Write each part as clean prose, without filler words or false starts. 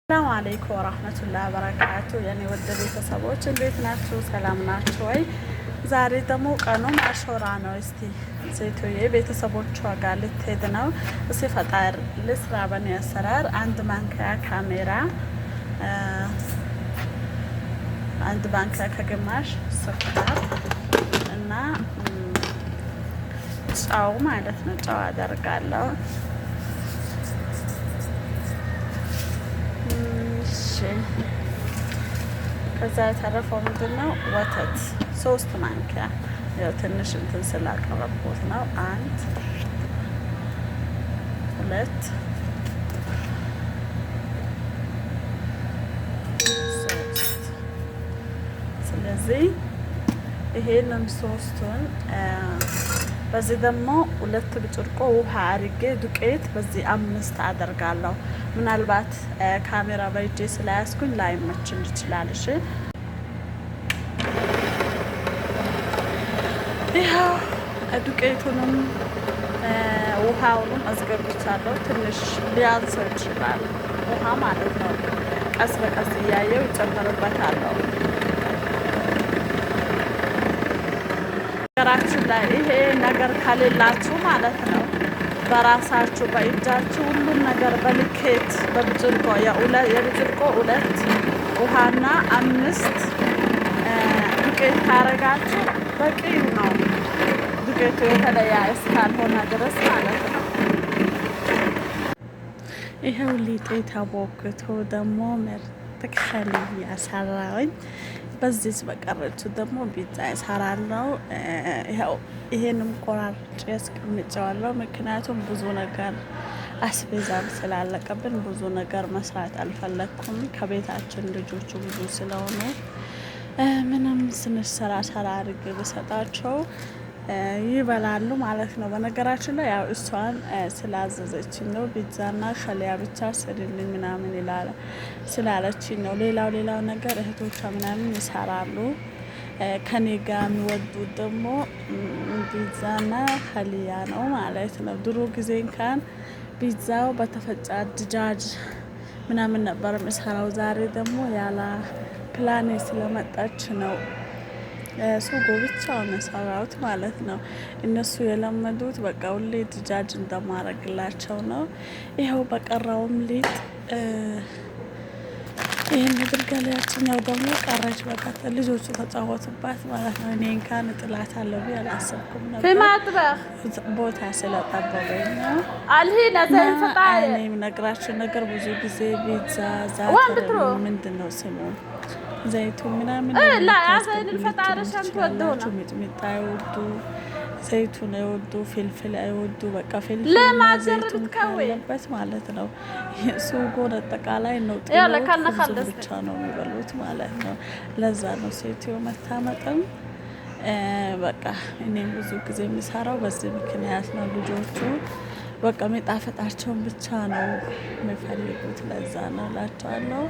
ሰላም አለይኩም ወራህመቱላሂ ወበረካቱ። የኔ ወደ ቤተሰቦች እንዴት ናችሁ? ሰላም ናችሁ ወይ? ዛሬ ደግሞ ቀኑ አሾራ ነው። እስቲ ሴቶዬ ቤተሰቦቿ ጋር ልትሄድ ነው። እስቲ ፈጣር ልስራ በኔ አሰራር አንድ ማንኪያ ካሜራ፣ አንድ ማንኪያ ከግማሽ ስኳር እና ጨው ማለት ነው። ጨው አደርጋለሁ። ከዛ የተረፈው ምንድነው? ወተት 3 ማንኪያ። ያው ትንሽ እንትን ስላቀረብኩት ነው። 1 2 3። ስለዚህ ይሄንን ሶስቱን በዚህ ደግሞ 2 ብርጭቆ ውሃ አድርጌ ዱቄት በዚህ 5 አደርጋለሁ። ምናልባት ካሜራ በእጄ ስለያዝኩኝ ላይመችን ይችላል። እሺ ይኸው ዱቄቱንም ውሃውንም አስገብቻለሁ። ትንሽ ሊያንሰው ይችላል ውሃ ማለት ነው። ቀስ በቀስ እያየው ይጨምርበታለሁ። ነገራችን ላይ ይሄ ነገር ከሌላችሁ ማለት ነው በራሳችሁ በእጃችሁ ሁሉን ነገር በልኬት በብርጭቆ የብርጭቆ 2 ውሃና 5 ዱቄት ካረጋችሁ በቂ ነው። ዱቄቱ የተለያ እስካልሆነ ድረስ ማለት ነው። ይኸው ሊጤ ተቦክቶ ደግሞ ምርጥ ከልያ ሰራሁኝ። በዚህ በቀረችው ደግሞ ፒዛ እሰራለሁ። ይኸው ይሄንም ቆራርጬ አስቀምጨዋለሁ። ምክንያቱም ብዙ ነገር አስቤዛም ስላለቀብን ብዙ ነገር መስራት አልፈለኩም። ከቤታችን ልጆቹ ብዙ ስለሆኑ ምንም ስንሰራ ሰራ አድርጌ ብሰጣቸው ይበላሉ ማለት ነው። በነገራችን ላይ ያው እሷን ስላዘዘችኝ ነው። ፒዛና ከሊያ ብቻ ስሪልኝ ምናምን ይላል ስላለችኝ ነው። ሌላው ነገር እህቶቿ ምናምን ይሰራሉ። ከኔ ጋር የሚወዱት ደግሞ ፒዛና ከሊያ ነው ማለት ነው። ድሮ ጊዜ እንኳን ፒዛው በተፈጫ ድጃጅ ምናምን ነበር የምሰራው። ዛሬ ደግሞ ያላ ፕላኔ ስለመጣች ነው ሱጎ ብቻውን የሰራሁት ማለት ነው። እነሱ የለመዱት በቃ ሁሌ ድጃጅ እንደማረግላቸው ነው። ይኸው በቀረውም ሊጥ ይህን አድርገን ያችኛው ደግሞ ቀረች። በቃ ልጆቹ ተጫወቱባት ማለት ነው። እኔ እንኳን ጥላት አለው ብዬ አላሰብኩም ነበር ቦታ ስለጠበበኝ ነው። እኔም ነግራችሁ ነገር ብዙ ጊዜ ፒዛ ዛተር ምንድን ነው ስሙ ዘይቱ ምናምን ሚጥሚጣ አይወዱ፣ ዘይቱን አይወዱ፣ ፍልፍል አይወዱ። በቃ ፍልፍል ዘይቱን ካለበት ማለት ነው። ሱጎን አጠቃላይ ነው ጥሎ ብቻ ነው የሚበሉት ማለት ነው። ለዛ ነው ሴትዮ መታመጥም በቃ እኔም ብዙ ጊዜ የሚሰራው በዚህ ምክንያት ነው። ልጆቹ በቃ የሚጣፍጣቸውን ብቻ ነው የሚፈልጉት። ለዛ ነው እላቸዋለሁ።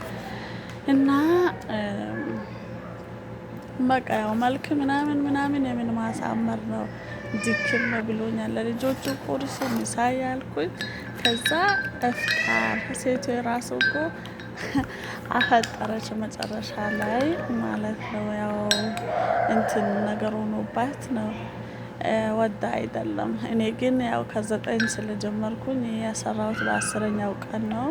እና በቃ ያው መልክ ምናምን የምን ማሳመር ነው ድክም ብሎኛል። ለልጆቹ ቁርስ ምሳ ያልኩኝ ከዛ እፍጣር ሴቱ የራሱ እኮ አፈጠረች መጨረሻ ላይ ማለት ነው። ያው እንትን ነገር ሆኖባት ነው ወዳ አይደለም። እኔ ግን ያው ከ9 ስለጀመርኩኝ ያሰራሁት በ10ኛው ቀን ነው።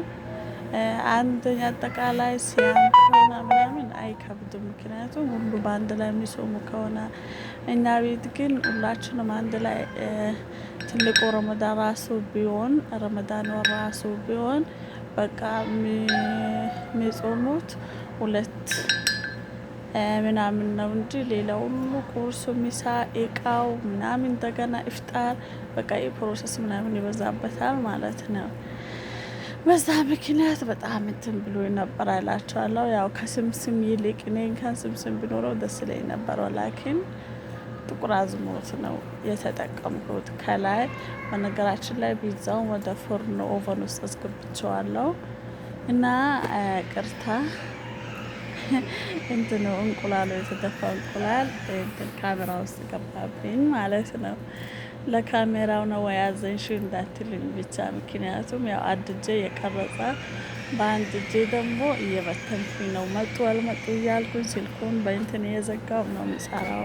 አንደኛ አጠቃላይ ሲያም ከሆነ ምናምን አይከብድም። ምክንያቱም ሁሉ በአንድ ላይ የሚጾሙ ከሆነ እኛ ቤት ግን ሁላችንም አንድ ላይ ትልቁ ረመዳን ራሱ ቢሆን በቃ የሚጾሙት 2 ምናምን ነው እንጂ ሌላ ሁሉ ቁርሱ፣ ሚሳ፣ እቃው ምናምን እንደገና ኢፍጣር በቃ የፕሮሰስ ምናምን ይበዛበታል ማለት ነው። በዛ ምክንያት በጣም እንትን ብሎ ነበር እላቸዋለሁ። ያው ከስምስም ይልቅ እኔ እንኳን ስምስም ቢኖረው ደስ ይለኝ ነበር። ላኪን ጥቁር አዝሙድ ነው የተጠቀምኩት ከላይ። በነገራችን ላይ ፒዛውን ወደ ፎርኖ ኦቨን ውስጥ አስገብቼዋለሁ እና ቅርታ እንትን እንቁላሉ የተደፋ እንቁላል ካሜራ ውስጥ ገባብኝ ማለት ነው። ለካሜራው ነው ያዘንሽ እንዳትልኝ ብቻ። ምክንያቱም ያው አድጄ የቀረጸ በአንድ እጄ ደግሞ እየበተንኩኝ ነው። መጡ አልመጡ እያልኩኝ ስልኩን በእንትን እየዘጋው ነው የምሰራው።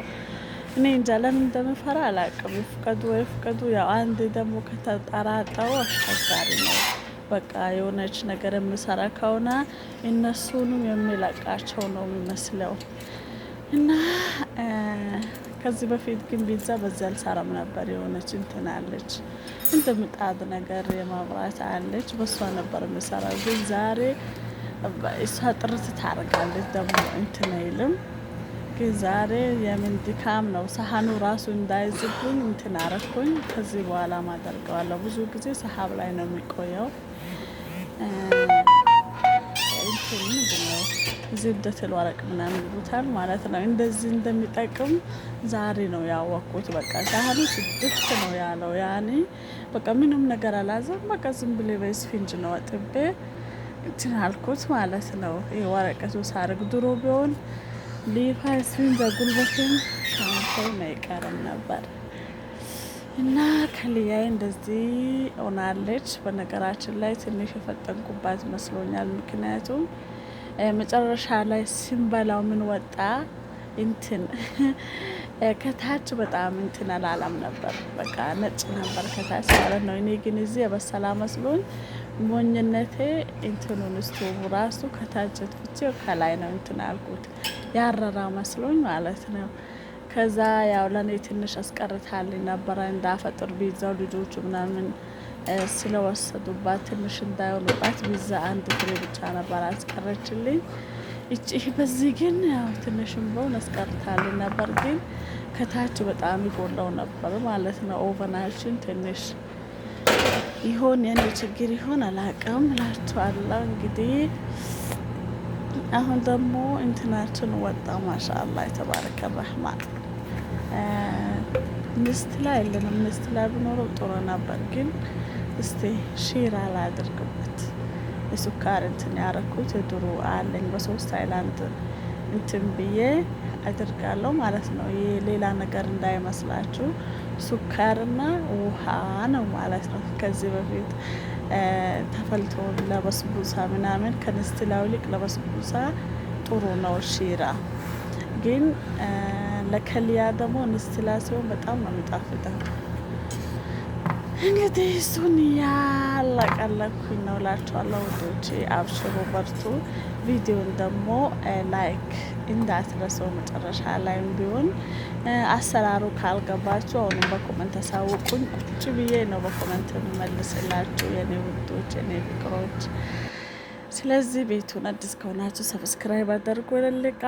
እኔ እንጃ ለምን እንደምፈራ አላውቅም። ይፍቀዱ ወይ ፍቀዱ። ያው አንድ ደግሞ ከተጠራጠሩ አስቸጋሪ ነው። በቃ የሆነች ነገር የምሰራ ከሆነ እነሱንም የሚለቃቸው ነው የሚመስለው። እና ከዚህ በፊት ግን ቢዛ በዚህ አልሰራም ነበር። የሆነች እንትን አለች እንደ ምጣድ ነገር የማብራት አለች፣ በሷ ነበር የምሰራው። ግን ዛሬ እሷ ጥርት ታደርጋለች ደግሞ እንትን አይልም። ግን ዛሬ የምን ድካም ነው። ሳህኑ ራሱ እንዳይዝብኝ እንትን አረኩኝ። ከዚህ በኋላ ማደርገዋለሁ። ብዙ ጊዜ ሰሀብ ላይ ነው የሚቆየው። እንትን ምንድነው ዝብደትል ወረቅ ምናምን ይሉታል ማለት ነው። እንደዚህ እንደሚጠቅም ዛሬ ነው ያወቅኩት። በቃ ሳህኑ ስድስት ነው ያለው። ያኔ በቃ ምንም ነገር አላዘም። በቃ ዝም ብሌ በስፊንጅ ነው አጥቤ እንትን አልኩት ማለት ነው። ይሄ ወረቀቱ ሳርግ ድሮ ቢሆን ሊፋ ስፊን በጉልበትም ካንተው አይቀርም ነበር። እና ከልያዬ እንደዚህ ሆናለች። በነገራችን ላይ ትንሽ የፈጠንኩባት መስሎኛል። ምክንያቱም መጨረሻ ላይ ስንበላው ምን ወጣ እንትን ከታች በጣም እንትን አላለም ነበር። በቃ ነጭ ነበር ከታች ማለት ነው። እኔ ግን እዚህ የበሰላ መስሎኝ ሞኝነቴ እንትኑን ስቶቡ ራሱ ከታች ፍቼ ከላይ ነው እንትን አልኩት። ያረራ መስሎኝ ማለት ነው። ከዛ ያው ለኔ ትንሽ አስቀርታልኝ ነበረ እንዳፈጥር ቢዛው ልጆቹ ምናምን ስለወሰዱባት ትንሽ እንዳይሆኑባት ቢዛ አንድ ፍሬ ብቻ ነበር አስቀረችልኝ። እቺ በዚህ ግን ያው ትንሽም በሆነ አስቀርታልኝ ነበር። ግን ከታች በጣም ይጎላው ነበር ማለት ነው። ኦቨናችን ትንሽ ይሆን የኔ ችግር ይሆን አላውቅም እላችኋለሁ። እንግዲህ አሁን ደግሞ እንትናችን ወጣ። ማሻአላህ የተባረከ ረህማን ምስት ላይ የለንም። ምስት ላይ ብኖረው ጥሩ ነበር። ግን እስቲ ሺራ ላድርግበት። የሱካር እንትን ያረኩት የድሮ አለኝ በ3 ሃይላንድ እንትን ብዬ አድርጋለሁ ማለት ነው። ይሄ ሌላ ነገር እንዳይመስላችሁ ሱካርና ውሃ ነው ማለት ነው። ከዚህ በፊት ተፈልቶ ለበስቡሳ ምናምን ከንስትላው ይልቅ ለበስቡሳ ጥሩ ነው ሺራ። ግን ለከሊያ ደግሞ ንስትላ ሲሆን በጣም ነው የሚጣፍጠው። እንግዲህ እሱን ያለቀለኩኝ ነው እላችኋለሁ ውዶቼ። አብሽሮ በርቱ። ቪዲዮን ደግሞ ላይክ እንዳትረሰው መጨረሻ ላይም ቢሆን አሰራሩ ካልገባችሁ አሁንም በኮመንት ተሳውቁኝ። ቁጭ ብዬ ነው በኮመንት የምመልስላችሁ የኔ ውዶች፣ የኔ ፍቅሮች። ስለዚህ ቤቱን አዲስ ከሆናችሁ ሰብስክራይብ አድርጉ። ልልቃ